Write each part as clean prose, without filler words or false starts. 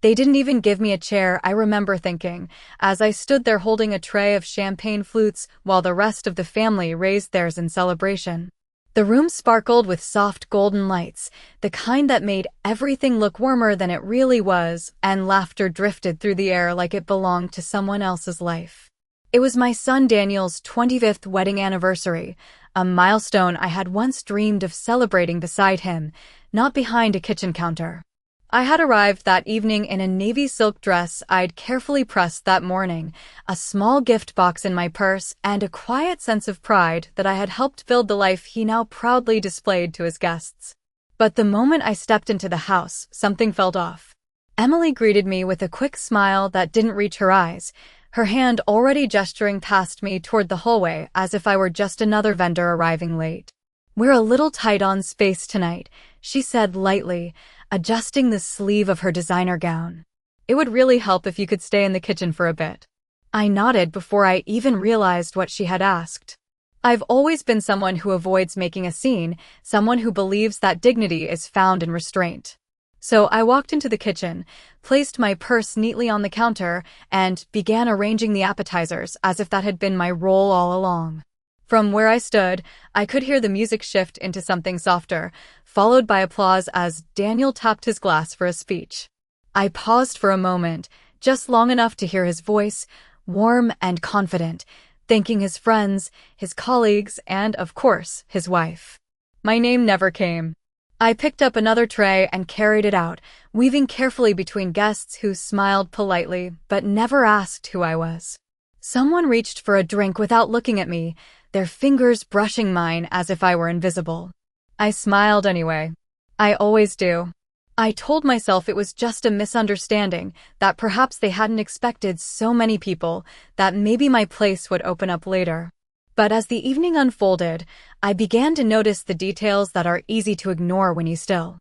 They didn't even give me a chair, I remember thinking, as I stood there holding a tray of champagne flutes while the rest of the family raised theirs in celebration. The room sparkled with soft golden lights, the kind that made everything look warmer than it really was, and laughter drifted through the air like it belonged to someone else's life. It was my son Daniel's 25th wedding anniversary, a milestone I had once dreamed of celebrating beside him, not behind a kitchen counter. I had arrived that evening in a navy silk dress I'd carefully pressed that morning, a small gift box in my purse, and a quiet sense of pride that I had helped build the life he now proudly displayed to his guests. But the moment I stepped into the house, something felt off. Emily greeted me with a quick smile that didn't reach her eyes, her hand already gesturing past me toward the hallway as if I were just another vendor arriving late. "We're a little tight on space tonight," she said lightly, adjusting the sleeve of her designer gown. "It would really help if you could stay in the kitchen for a bit." I nodded before I even realized what she had asked. I've always been someone who avoids making a scene, someone who believes that dignity is found in restraint. So I walked into the kitchen, placed my purse neatly on the counter, and began arranging the appetizers as if that had been my role all along. From where I stood, I could hear the music shift into something softer, followed by applause as Daniel tapped his glass for a speech. I paused for a moment, just long enough to hear his voice, warm and confident, thanking his friends, his colleagues, and, of course, his wife. My name never came. I picked up another tray and carried it out, weaving carefully between guests who smiled politely but never asked who I was. Someone reached for a drink without looking at me, their fingers brushing mine as if I were invisible. I smiled anyway. I always do. I told myself it was just a misunderstanding, that perhaps they hadn't expected so many people, that maybe my place would open up later. But as the evening unfolded, I began to notice the details that are easy to ignore when you still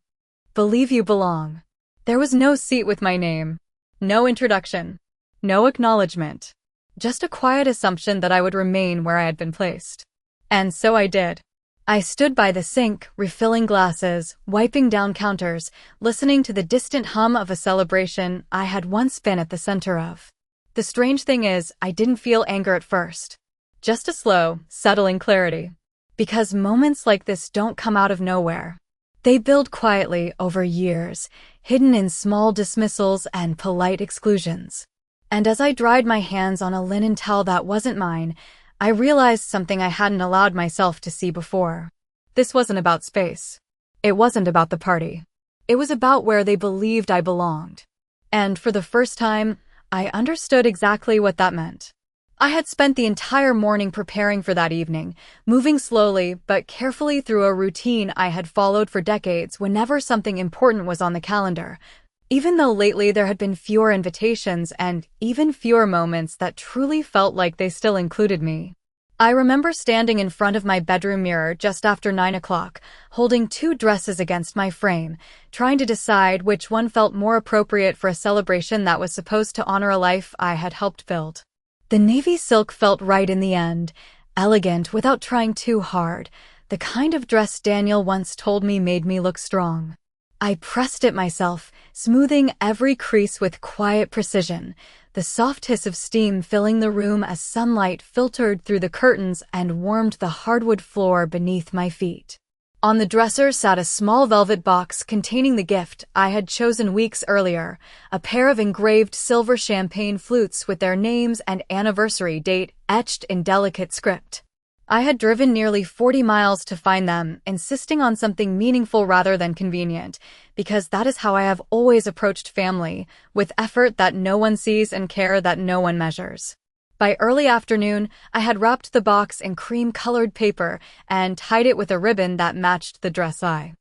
believe you belong. There was no seat with my name, no introduction, no acknowledgement. Just a quiet assumption that I would remain where I had been placed. And so I did. I stood by the sink, refilling glasses, wiping down counters, listening to the distant hum of a celebration I had once been at the center of. The strange thing is, I didn't feel anger at first. Just a slow, settling clarity. Because moments like this don't come out of nowhere. They build quietly over years, hidden in small dismissals and polite exclusions. And as I dried my hands on a linen towel that wasn't mine, I realized something I hadn't allowed myself to see before. This wasn't about space. It wasn't about the party. It was about where they believed I belonged. And for the first time, I understood exactly what that meant. I had spent the entire morning preparing for that evening, moving slowly but carefully through a routine I had followed for decades whenever something important was on the calendar. Even though lately there had been fewer invitations and even fewer moments that truly felt like they still included me. I remember standing in front of my bedroom mirror just after 9 o'clock, holding 2 dresses against my frame, trying to decide which one felt more appropriate for a celebration that was supposed to honor a life I had helped build. The navy silk felt right in the end, elegant without trying too hard, the kind of dress Daniel once told me made me look strong. I pressed it myself, smoothing every crease with quiet precision, the soft hiss of steam filling the room as sunlight filtered through the curtains and warmed the hardwood floor beneath my feet. On the dresser sat a small velvet box containing the gift I had chosen weeks earlier, a pair of engraved silver champagne flutes with their names and anniversary date etched in delicate script. I had driven nearly 40 miles to find them, insisting on something meaningful rather than convenient, because that is how I have always approached family, with effort that no one sees and care that no one measures. By early afternoon, I had wrapped the box in cream-colored paper and tied it with a ribbon that matched the dress I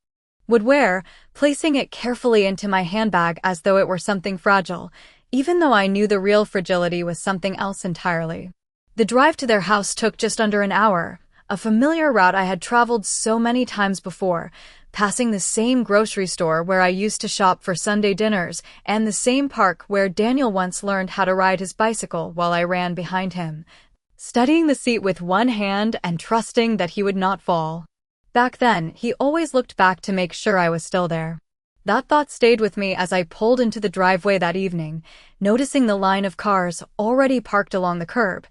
would wear, placing it carefully into my handbag as though it were something fragile, even though I knew the real fragility was something else entirely. The drive to their house took just under an hour, a familiar route I had traveled so many times before, passing the same grocery store where I used to shop for Sunday dinners and the same park where Daniel once learned how to ride his bicycle while I ran behind him, studying the seat with one hand and trusting that he would not fall. Back then, he always looked back to make sure I was still there. That thought stayed with me as I pulled into the driveway that evening, noticing the line of cars already parked along the curb,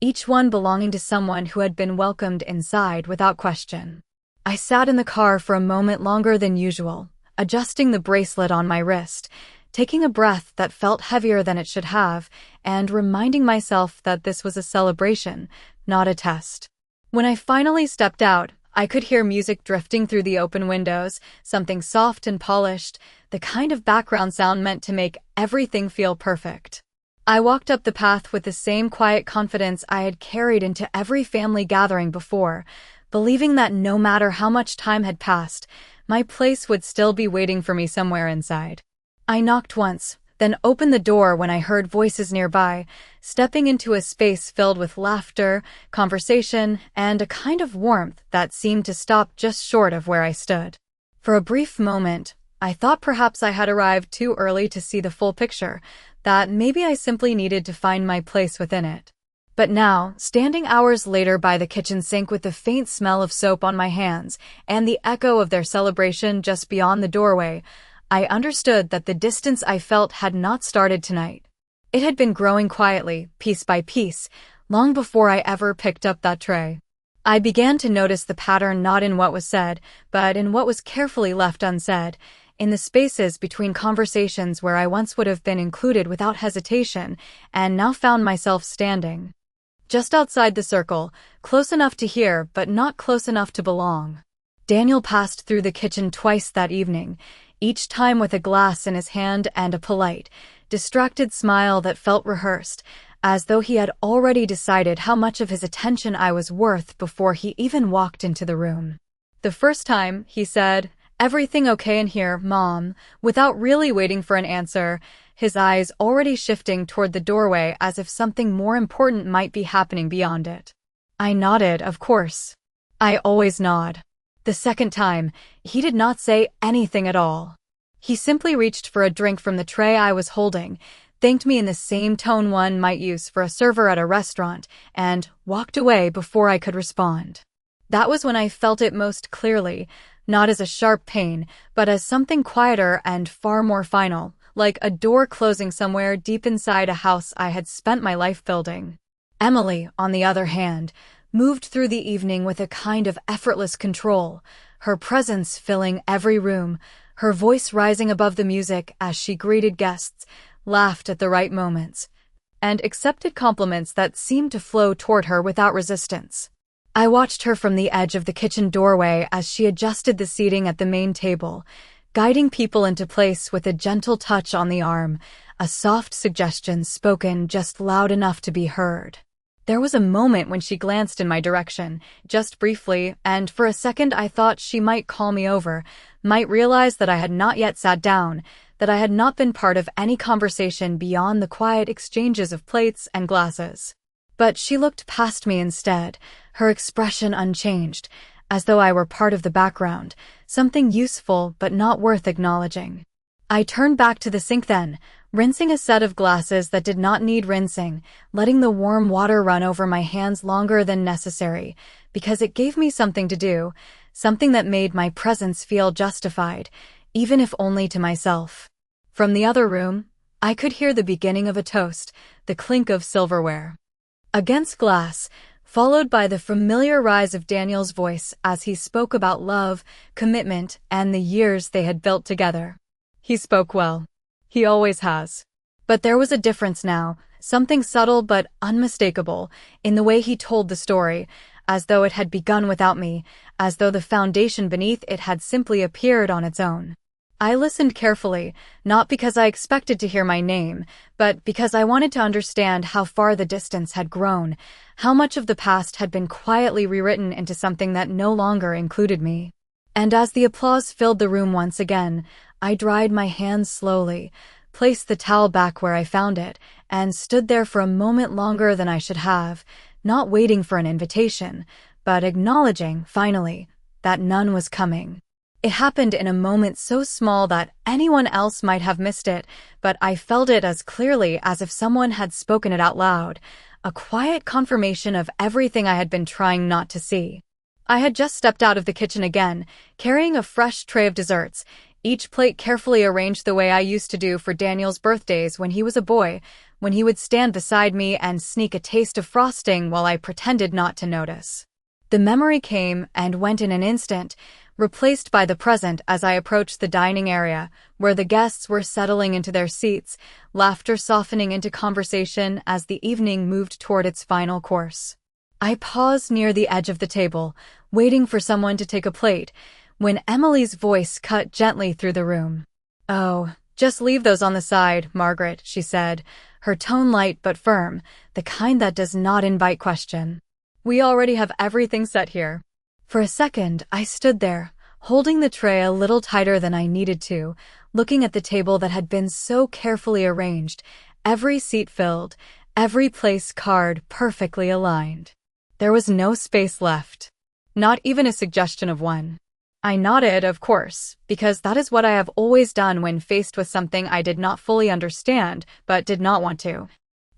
each one belonging to someone who had been welcomed inside without question. I sat in the car for a moment longer than usual, adjusting the bracelet on my wrist, taking a breath that felt heavier than it should have, and reminding myself that this was a celebration, not a test. When I finally stepped out, I could hear music drifting through the open windows, something soft and polished, the kind of background sound meant to make everything feel perfect. I walked up the path with the same quiet confidence I had carried into every family gathering before, believing that no matter how much time had passed, my place would still be waiting for me somewhere inside. I knocked once, then opened the door when I heard voices nearby, stepping into a space filled with laughter, conversation, and a kind of warmth that seemed to stop just short of where I stood. For a brief moment, I thought perhaps I had arrived too early to see the full picture, that maybe I simply needed to find my place within it. But now, standing hours later by the kitchen sink with the faint smell of soap on my hands and the echo of their celebration just beyond the doorway, I understood that the distance I felt had not started tonight. It had been growing quietly, piece by piece, long before I ever picked up that tray. I began to notice the pattern not in what was said, but in what was carefully left unsaid, in the spaces between conversations where I once would have been included without hesitation, and now found myself standing just outside the circle, close enough to hear but not close enough to belong. Daniel passed through the kitchen twice that evening, each time with a glass in his hand and a polite, distracted smile that felt rehearsed, as though he had already decided how much of his attention I was worth before he even walked into the room. The first time, he said, "Everything okay in here, Mom?" without really waiting for an answer, his eyes already shifting toward the doorway as if something more important might be happening beyond it. I nodded, of course. I always nod. The second time, he did not say anything at all. He simply reached for a drink from the tray I was holding, thanked me in the same tone one might use for a server at a restaurant, and walked away before I could respond. That was when I felt it most clearly, not as a sharp pain, but as something quieter and far more final, like a door closing somewhere deep inside a house I had spent my life building. Emily, on the other hand, moved through the evening with a kind of effortless control, her presence filling every room, her voice rising above the music as she greeted guests, laughed at the right moments, and accepted compliments that seemed to flow toward her without resistance. I watched her from the edge of the kitchen doorway as she adjusted the seating at the main table, guiding people into place with a gentle touch on the arm, a soft suggestion spoken just loud enough to be heard. There was a moment when she glanced in my direction, just briefly, and for a second I thought she might call me over, might realize that I had not yet sat down, that I had not been part of any conversation beyond the quiet exchanges of plates and glasses. But she looked past me instead, her expression unchanged, as though I were part of the background, something useful but not worth acknowledging. I turned back to the sink then, rinsing a set of glasses that did not need rinsing, letting the warm water run over my hands longer than necessary, because it gave me something to do, something that made my presence feel justified, even if only to myself. From the other room, I could hear the beginning of a toast, the clink of silverware against glass, followed by the familiar rise of Daniel's voice as he spoke about love, commitment, and the years they had built together. He spoke well. He always has. But there was a difference now, something subtle but unmistakable, in the way he told the story, as though it had begun without me, as though the foundation beneath it had simply appeared on its own. I listened carefully, not because I expected to hear my name, but because I wanted to understand how far the distance had grown, how much of the past had been quietly rewritten into something that no longer included me. And as the applause filled the room once again, I dried my hands slowly, placed the towel back where I found it, and stood there for a moment longer than I should have, not waiting for an invitation, but acknowledging, finally, that none was coming. It happened in a moment so small that anyone else might have missed it, but I felt it as clearly as if someone had spoken it out loud, a quiet confirmation of everything I had been trying not to see. I had just stepped out of the kitchen again, carrying a fresh tray of desserts, each plate carefully arranged the way I used to do for Daniel's birthdays when he was a boy, when he would stand beside me and sneak a taste of frosting while I pretended not to notice. The memory came and went in an instant, replaced by the present as I approached the dining area, where the guests were settling into their seats, laughter softening into conversation as the evening moved toward its final course. I paused near the edge of the table, waiting for someone to take a plate, when Emily's voice cut gently through the room. "Oh, just leave those on the side, Margaret," she said, her tone light but firm, the kind that does not invite question. "We already have everything set here." For a second, I stood there, holding the tray a little tighter than I needed to, looking at the table that had been so carefully arranged, every seat filled, every place card perfectly aligned. There was no space left. Not even a suggestion of one. I nodded, of course, because that is what I have always done when faced with something I did not fully understand, but did not want to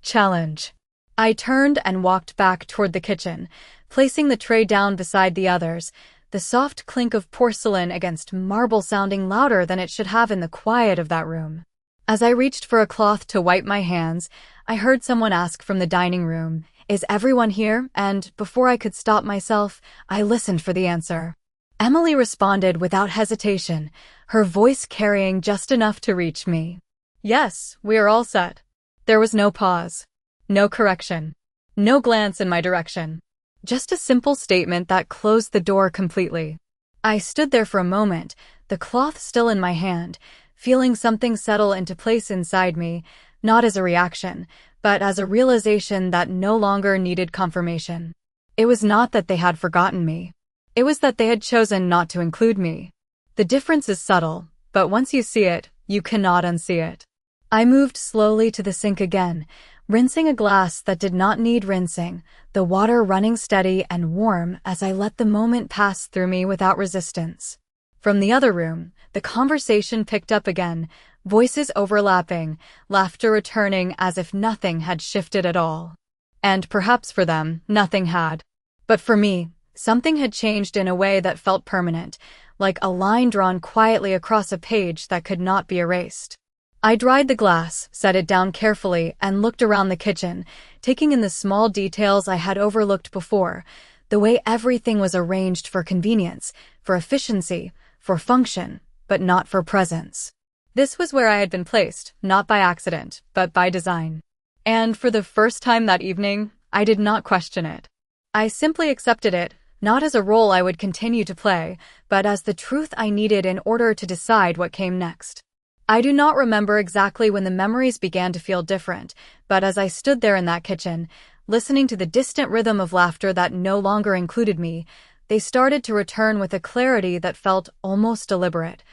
challenge. I turned and walked back toward the kitchen, placing the tray down beside the others, the soft clink of porcelain against marble sounding louder than it should have in the quiet of that room. As I reached for a cloth to wipe my hands, I heard someone ask from the dining room, "Is everyone here?" And before I could stop myself, I listened for the answer. Emily responded without hesitation, her voice carrying just enough to reach me. "Yes, we are all set." There was no pause. No correction. No glance in my direction. Just a simple statement that closed the door completely. I stood there for a moment, the cloth still in my hand, feeling something settle into place inside me, not as a reaction, but as a realization that no longer needed confirmation. It was not that they had forgotten me. It was that they had chosen not to include me. The difference is subtle, but once you see it, you cannot unsee it. I moved slowly to the sink again, rinsing a glass that did not need rinsing, the water running steady and warm as I let the moment pass through me without resistance. From the other room, the conversation picked up again, voices overlapping, laughter returning as if nothing had shifted at all. And perhaps for them, nothing had. But for me, something had changed in a way that felt permanent, like a line drawn quietly across a page that could not be erased. I dried the glass, set it down carefully, and looked around the kitchen, taking in the small details I had overlooked before, the way everything was arranged for convenience, for efficiency, for function, but not for presence. This was where I had been placed, not by accident, but by design. And for the first time that evening, I did not question it. I simply accepted it, not as a role I would continue to play, but as the truth I needed in order to decide what came next. I do not remember exactly when the memories began to feel different, but as I stood there in that kitchen, listening to the distant rhythm of laughter that no longer included me, they started to return with a clarity that felt almost deliberate,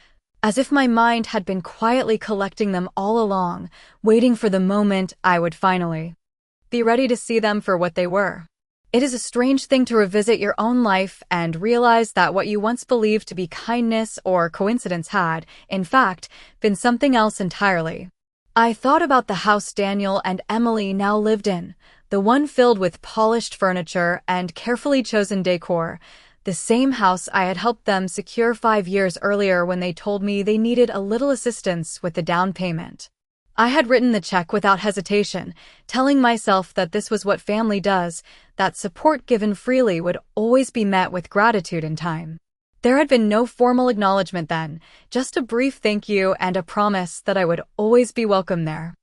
as if my mind had been quietly collecting them all along, waiting for the moment I would finally be ready to see them for what they were. It is a strange thing to revisit your own life and realize that what you once believed to be kindness or coincidence had, in fact, been something else entirely. I thought about the house Daniel and Emily now lived in, the one filled with polished furniture and carefully chosen decor, the same house I had helped them secure 5 years earlier when they told me they needed a little assistance with the down payment. I had written the check without hesitation, telling myself that this was what family does, that support given freely would always be met with gratitude in time. There had been no formal acknowledgement then, just a brief thank you and a promise that I would always be welcome there.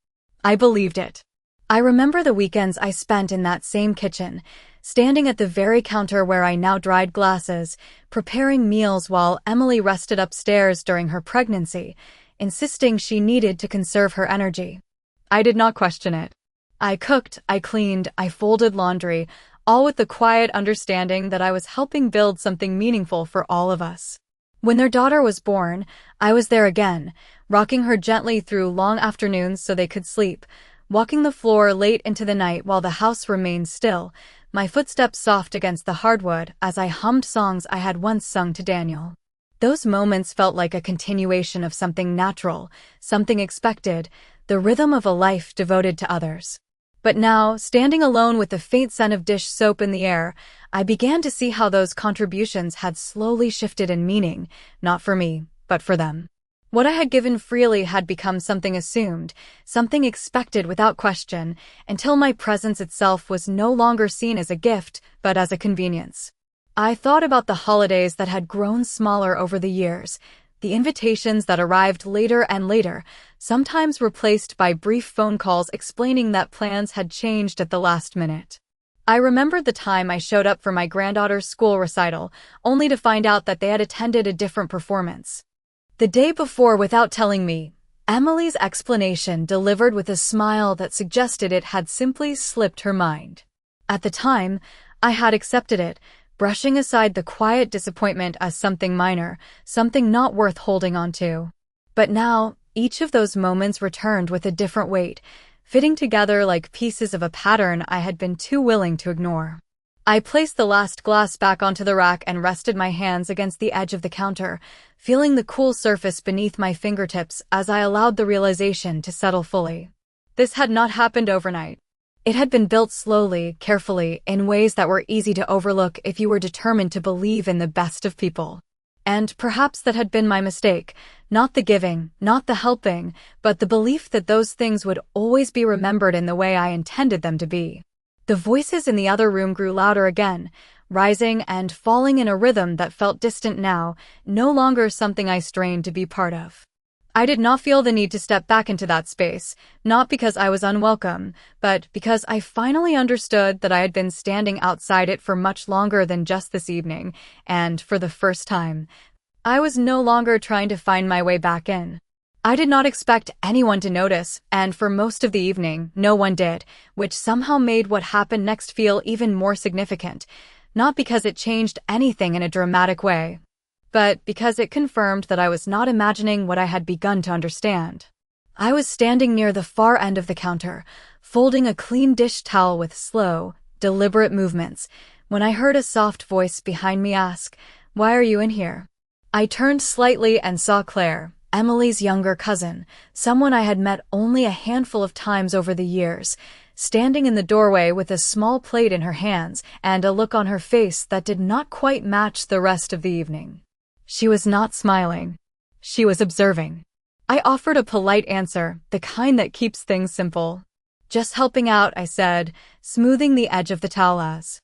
I believed it. I remember the weekends I spent in that same kitchen, standing at the very counter where I now dried glasses, preparing meals while Emily rested upstairs during her pregnancy, insisting she needed to conserve her energy. I did not question it. I cooked, I cleaned, I folded laundry, all with the quiet understanding that I was helping build something meaningful for all of us. When their daughter was born, I was there again, rocking her gently through long afternoons so they could sleep, walking the floor late into the night while the house remained still, my footsteps soft against the hardwood as I hummed songs I had once sung to Daniel. Those moments felt like a continuation of something natural, something expected, the rhythm of a life devoted to others. But now, standing alone with the faint scent of dish soap in the air, I began to see how those contributions had slowly shifted in meaning, not for me, but for them. What I had given freely had become something assumed, something expected without question, until my presence itself was no longer seen as a gift, but as a convenience. I thought about the holidays that had grown smaller over the years, the invitations that arrived later and later, sometimes replaced by brief phone calls explaining that plans had changed at the last minute. I remembered the time I showed up for my granddaughter's school recital, only to find out that they had attended a different performance. The day before, without telling me, Emily's explanation delivered with a smile that suggested it had simply slipped her mind. At the time, I had accepted it, brushing aside the quiet disappointment as something minor, something not worth holding on to. But now, each of those moments returned with a different weight, fitting together like pieces of a pattern I had been too willing to ignore. I placed the last glass back onto the rack and rested my hands against the edge of the counter, feeling the cool surface beneath my fingertips as I allowed the realization to settle fully. This had not happened overnight. It had been built slowly, carefully, in ways that were easy to overlook if you were determined to believe in the best of people. And perhaps that had been my mistake, not the giving, not the helping, but the belief that those things would always be remembered in the way I intended them to be. The voices in the other room grew louder again, rising and falling in a rhythm that felt distant now, no longer something I strained to be part of. I did not feel the need to step back into that space, not because I was unwelcome, but because I finally understood that I had been standing outside it for much longer than just this evening, and, for the first time, I was no longer trying to find my way back in. I did not expect anyone to notice, and for most of the evening, no one did, which somehow made what happened next feel even more significant, not because it changed anything in a dramatic way, but because it confirmed that I was not imagining what I had begun to understand. I was standing near the far end of the counter, folding a clean dish towel with slow, deliberate movements, when I heard a soft voice behind me ask, "Why are you in here?" I turned slightly and saw Claire, Emily's younger cousin, someone I had met only a handful of times over the years, standing in the doorway with a small plate in her hands and a look on her face that did not quite match the rest of the evening. She was not smiling. She was observing. I offered a polite answer, the kind that keeps things simple. "Just helping out," I said, smoothing the edge of the towel as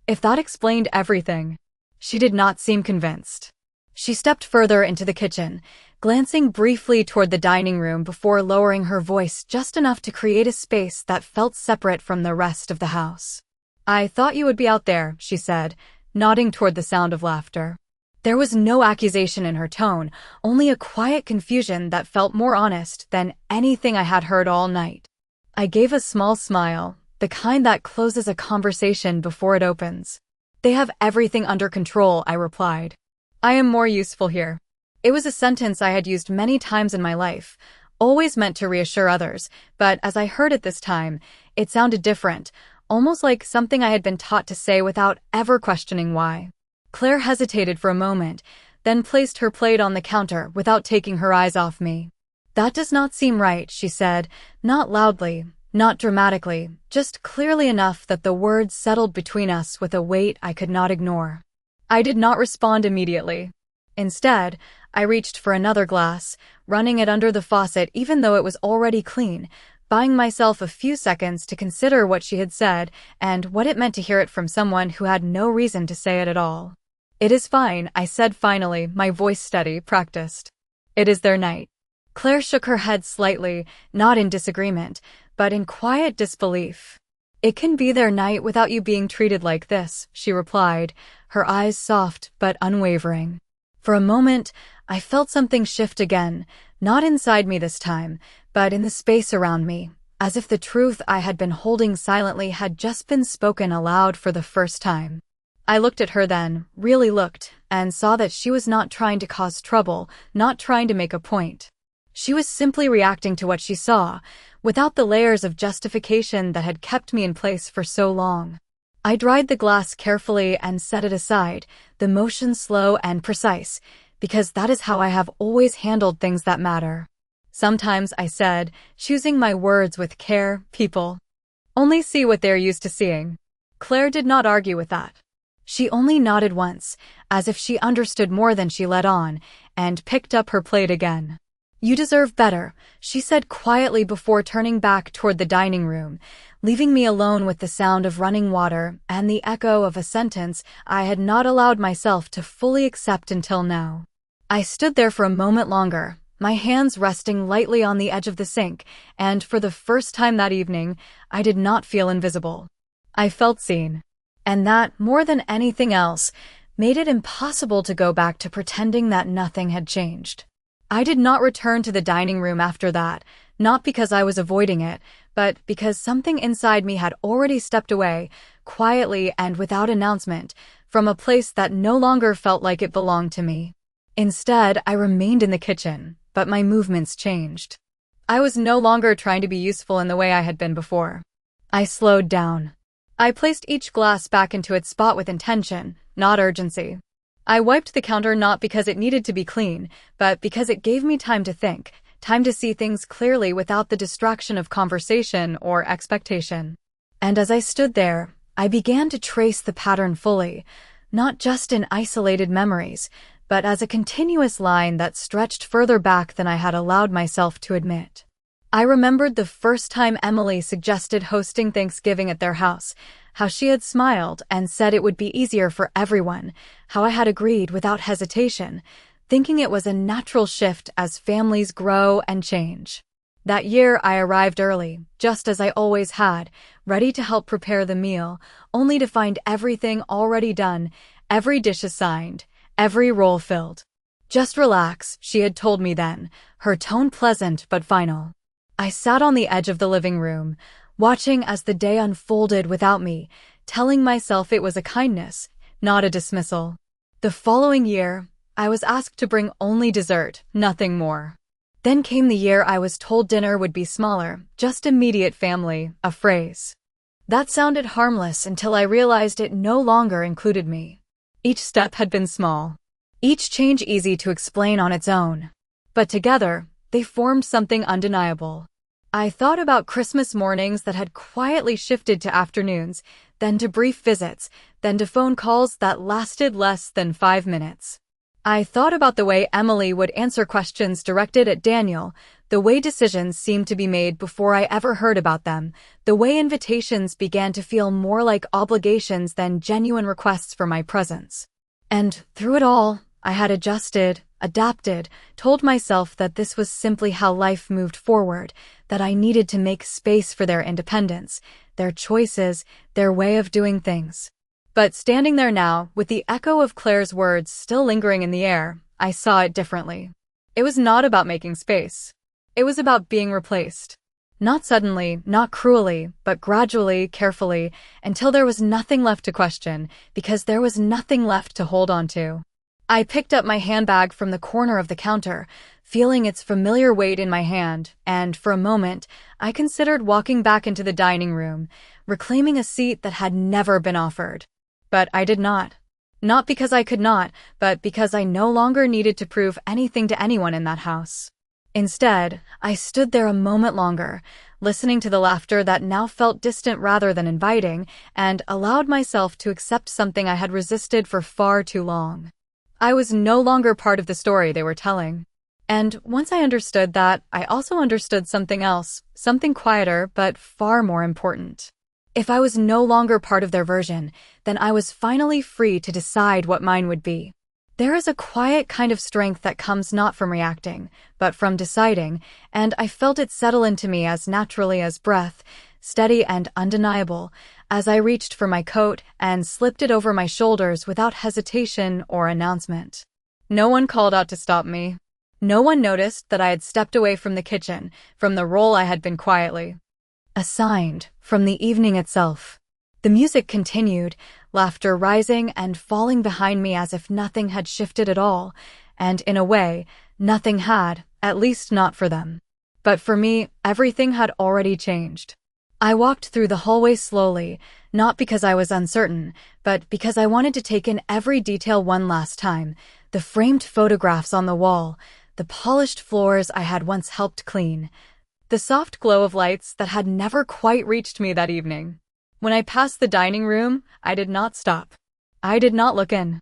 if that explained everything. She did not seem convinced. She stepped further into the kitchen, glancing briefly toward the dining room before lowering her voice just enough to create a space that felt separate from the rest of the house. "I thought you would be out there," she said, nodding toward the sound of laughter. There was no accusation in her tone, only a quiet confusion that felt more honest than anything I had heard all night. I gave a small smile, the kind that closes a conversation before it opens. "They have everything under control," I replied. "I am more useful here." It was a sentence I had used many times in my life, always meant to reassure others, but as I heard it this time, it sounded different, almost like something I had been taught to say without ever questioning why. Claire hesitated for a moment, then placed her plate on the counter without taking her eyes off me. "That does not seem right," she said, not loudly, not dramatically, just clearly enough that the words settled between us with a weight I could not ignore. I did not respond immediately. Instead, I reached for another glass, running it under the faucet even though it was already clean, buying myself a few seconds to consider what she had said and what it meant to hear it from someone who had no reason to say it at all. "It is fine," I said finally, my voice steady, practiced. "It is their night." Claire shook her head slightly, not in disagreement, but in quiet disbelief. "It can be their night without you being treated like this," she replied, her eyes soft but unwavering. For a moment, I felt something shift again, not inside me this time, but in the space around me, as if the truth I had been holding silently had just been spoken aloud for the first time. I looked at her then, really looked, and saw that she was not trying to cause trouble, not trying to make a point. She was simply reacting to what she saw, without the layers of justification that had kept me in place for so long. I dried the glass carefully and set it aside, the motion slow and precise, because that is how I have always handled things that matter. "Sometimes," I said, choosing my words with care, "people only see what they're used to seeing." Claire did not argue with that. She only nodded once, as if she understood more than she let on, and picked up her plate again. "You deserve better," she said quietly before turning back toward the dining room, leaving me alone with the sound of running water and the echo of a sentence I had not allowed myself to fully accept until now. I stood there for a moment longer, my hands resting lightly on the edge of the sink, and for the first time that evening, I did not feel invisible. I felt seen. And that, more than anything else, made it impossible to go back to pretending that nothing had changed. I did not return to the dining room after that, not because I was avoiding it, but because something inside me had already stepped away, quietly and without announcement, from a place that no longer felt like it belonged to me. Instead, I remained in the kitchen, but my movements changed. I was no longer trying to be useful in the way I had been before. I slowed down. I placed each glass back into its spot with intention, not urgency. I wiped the counter not because it needed to be clean, but because it gave me time to think, time to see things clearly without the distraction of conversation or expectation. And as I stood there, I began to trace the pattern fully, not just in isolated memories, but as a continuous line that stretched further back than I had allowed myself to admit. I remembered the first time Emily suggested hosting Thanksgiving at their house, how she had smiled and said it would be easier for everyone, how I had agreed without hesitation, thinking it was a natural shift as families grow and change. That year I arrived early, just as I always had, ready to help prepare the meal, only to find everything already done, every dish assigned, every role filled. "Just relax," she had told me then, her tone pleasant but final. I sat on the edge of the living room, watching as the day unfolded without me, telling myself it was a kindness, not a dismissal. The following year, I was asked to bring only dessert, nothing more. Then came the year I was told dinner would be smaller, just immediate family, a phrase. That sounded harmless until I realized it no longer included me. Each step had been small, each change easy to explain on its own. But together, they formed something undeniable. I thought about Christmas mornings that had quietly shifted to afternoons, then to brief visits, then to phone calls that lasted less than 5 minutes. I thought about the way Emily would answer questions directed at Daniel, the way decisions seemed to be made before I ever heard about them, the way invitations began to feel more like obligations than genuine requests for my presence. And through it all, I had adjusted, adapted, told myself that this was simply how life moved forward, that I needed to make space for their independence, their choices, their way of doing things. But standing there now, with the echo of Claire's words still lingering in the air, I saw it differently. It was not about making space. It was about being replaced. Not suddenly, not cruelly, but gradually, carefully, until there was nothing left to question, because there was nothing left to hold on to. I picked up my handbag from the corner of the counter, feeling its familiar weight in my hand, and for a moment, I considered walking back into the dining room, reclaiming a seat that had never been offered. But I did not. Not because I could not, but because I no longer needed to prove anything to anyone in that house. Instead, I stood there a moment longer, listening to the laughter that now felt distant rather than inviting, and allowed myself to accept something I had resisted for far too long. I was no longer part of the story they were telling. And once I understood that, I also understood something else, something quieter but far more important. If I was no longer part of their version, then I was finally free to decide what mine would be. There is a quiet kind of strength that comes not from reacting, but from deciding, and I felt it settle into me as naturally as breath, steady and undeniable, as I reached for my coat and slipped it over my shoulders without hesitation or announcement. No one called out to stop me. No one noticed that I had stepped away from the kitchen, from the role I had been quietly assigned, from the evening itself. The music continued, laughter rising and falling behind me as if nothing had shifted at all, and in a way, nothing had, at least not for them. But for me, everything had already changed. I walked through the hallway slowly, not because I was uncertain, but because I wanted to take in every detail one last time, the framed photographs on the wall, the polished floors I had once helped clean, the soft glow of lights that had never quite reached me that evening. When I passed the dining room, I did not stop. I did not look in.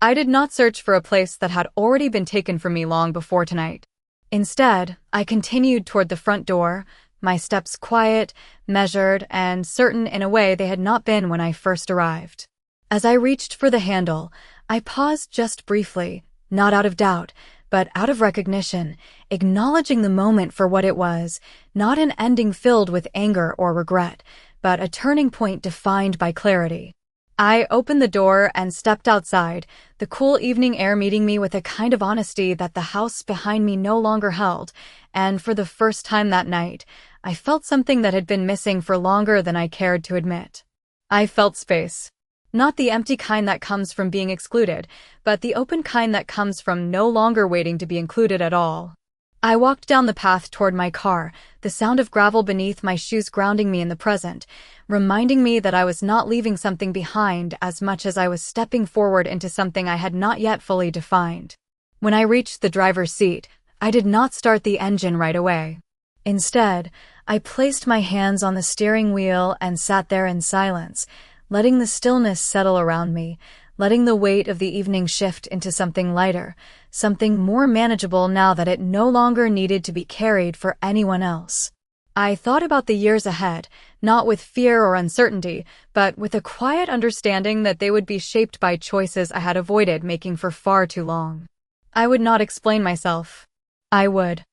I did not search for a place that had already been taken from me long before tonight. Instead, I continued toward the front door, my steps quiet, measured, and certain in a way they had not been when I first arrived. As I reached for the handle, I paused just briefly, not out of doubt, but out of recognition, acknowledging the moment for what it was, not an ending filled with anger or regret, but a turning point defined by clarity. I opened the door and stepped outside, the cool evening air meeting me with a kind of honesty that the house behind me no longer held, and for the first time that night, I felt something that had been missing for longer than I cared to admit. I felt space. Not the empty kind that comes from being excluded, but the open kind that comes from no longer waiting to be included at all. I walked down the path toward my car, the sound of gravel beneath my shoes grounding me in the present, reminding me that I was not leaving something behind as much as I was stepping forward into something I had not yet fully defined. When I reached the driver's seat, I did not start the engine right away. Instead, I placed my hands on the steering wheel and sat there in silence, letting the stillness settle around me, letting the weight of the evening shift into something lighter, something more manageable now that it no longer needed to be carried for anyone else. I thought about the years ahead, not with fear or uncertainty, but with a quiet understanding that they would be shaped by choices I had avoided making for far too long. I would not explain myself. I would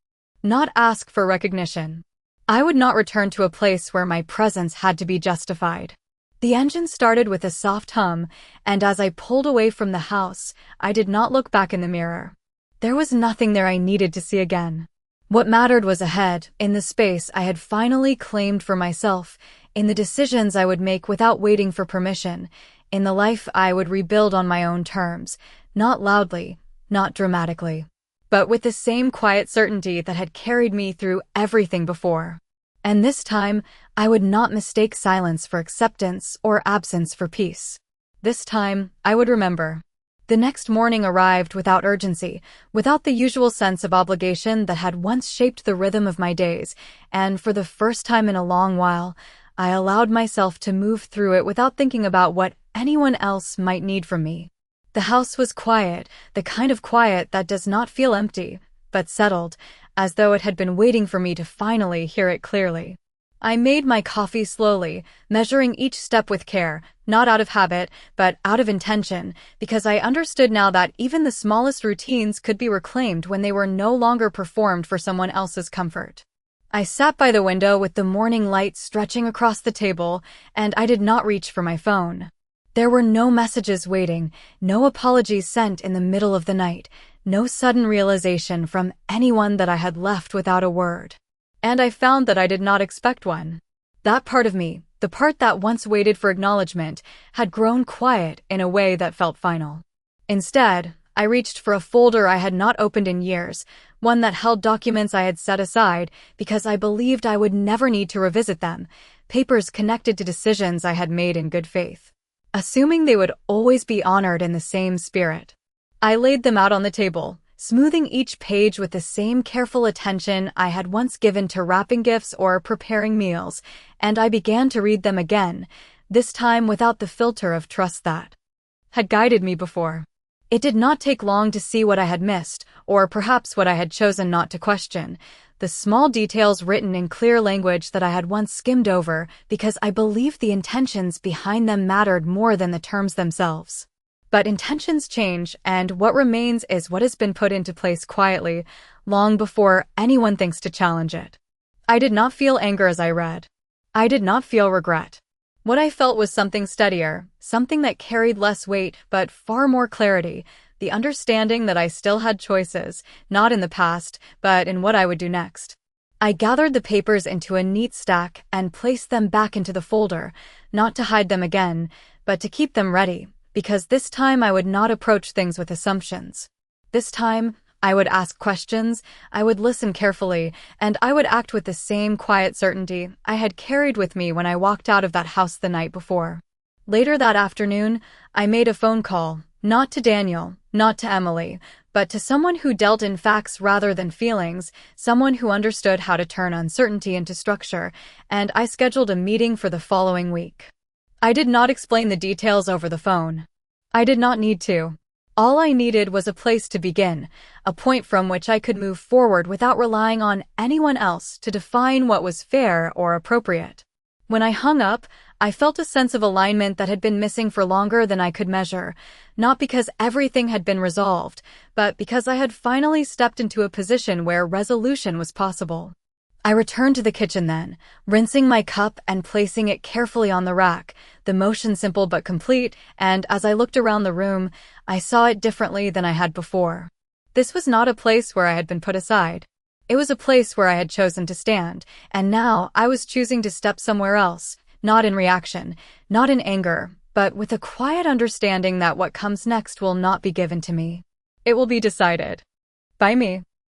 not ask for recognition. I would not return to a place where my presence had to be justified. The engine started with a soft hum, and as I pulled away from the house, I did not look back in the mirror. There was nothing there I needed to see again. What mattered was ahead, in the space I had finally claimed for myself, in the decisions I would make without waiting for permission, in the life I would rebuild on my own terms, not loudly, not dramatically, but with the same quiet certainty that had carried me through everything before. And this time, I would not mistake silence for acceptance or absence for peace. This time, I would remember. The next morning arrived without urgency, without the usual sense of obligation that had once shaped the rhythm of my days, and for the first time in a long while, I allowed myself to move through it without thinking about what anyone else might need from me. The house was quiet, the kind of quiet that does not feel empty, but settled, as though it had been waiting for me to finally hear it clearly. I made my coffee slowly, measuring each step with care, not out of habit, but out of intention, because I understood now that even the smallest routines could be reclaimed when they were no longer performed for someone else's comfort. I sat by the window with the morning light stretching across the table, and I did not reach for my phone. There were no messages waiting, no apologies sent in the middle of the night, no sudden realization from anyone that I had left without a word. And I found that I did not expect one. That part of me, the part that once waited for acknowledgement, had grown quiet in a way that felt final. Instead, I reached for a folder I had not opened in years, one that held documents I had set aside because I believed I would never need to revisit them, papers connected to decisions I had made in good faith, assuming they would always be honored in the same spirit. I laid them out on the table, smoothing each page with the same careful attention I had once given to wrapping gifts or preparing meals, and I began to read them again, this time without the filter of trust that had guided me before. It did not take long to see what I had missed, or perhaps what I had chosen not to question, the small details written in clear language that I had once skimmed over because I believed the intentions behind them mattered more than the terms themselves. But intentions change, and what remains is what has been put into place quietly, long before anyone thinks to challenge it. I did not feel anger as I read. I did not feel regret. What I felt was something steadier, something that carried less weight but far more clarity, the understanding that I still had choices, not in the past, but in what I would do next. I gathered the papers into a neat stack and placed them back into the folder, not to hide them again, but to keep them ready. Because this time I would not approach things with assumptions. This time, I would ask questions, I would listen carefully, and I would act with the same quiet certainty I had carried with me when I walked out of that house the night before. Later that afternoon, I made a phone call, not to Daniel, not to Emily, but to someone who dealt in facts rather than feelings, someone who understood how to turn uncertainty into structure, and I scheduled a meeting for the following week. I did not explain the details over the phone. I did not need to. All I needed was a place to begin, a point from which I could move forward without relying on anyone else to define what was fair or appropriate. When I hung up, I felt a sense of alignment that had been missing for longer than I could measure, not because everything had been resolved, but because I had finally stepped into a position where resolution was possible. I returned to the kitchen then, rinsing my cup and placing it carefully on the rack, the motion simple but complete, and as I looked around the room, I saw it differently than I had before. This was not a place where I had been put aside. It was a place where I had chosen to stand, and now I was choosing to step somewhere else, not in reaction, not in anger, but with a quiet understanding that what comes next will not be given to me. It will be decided by me.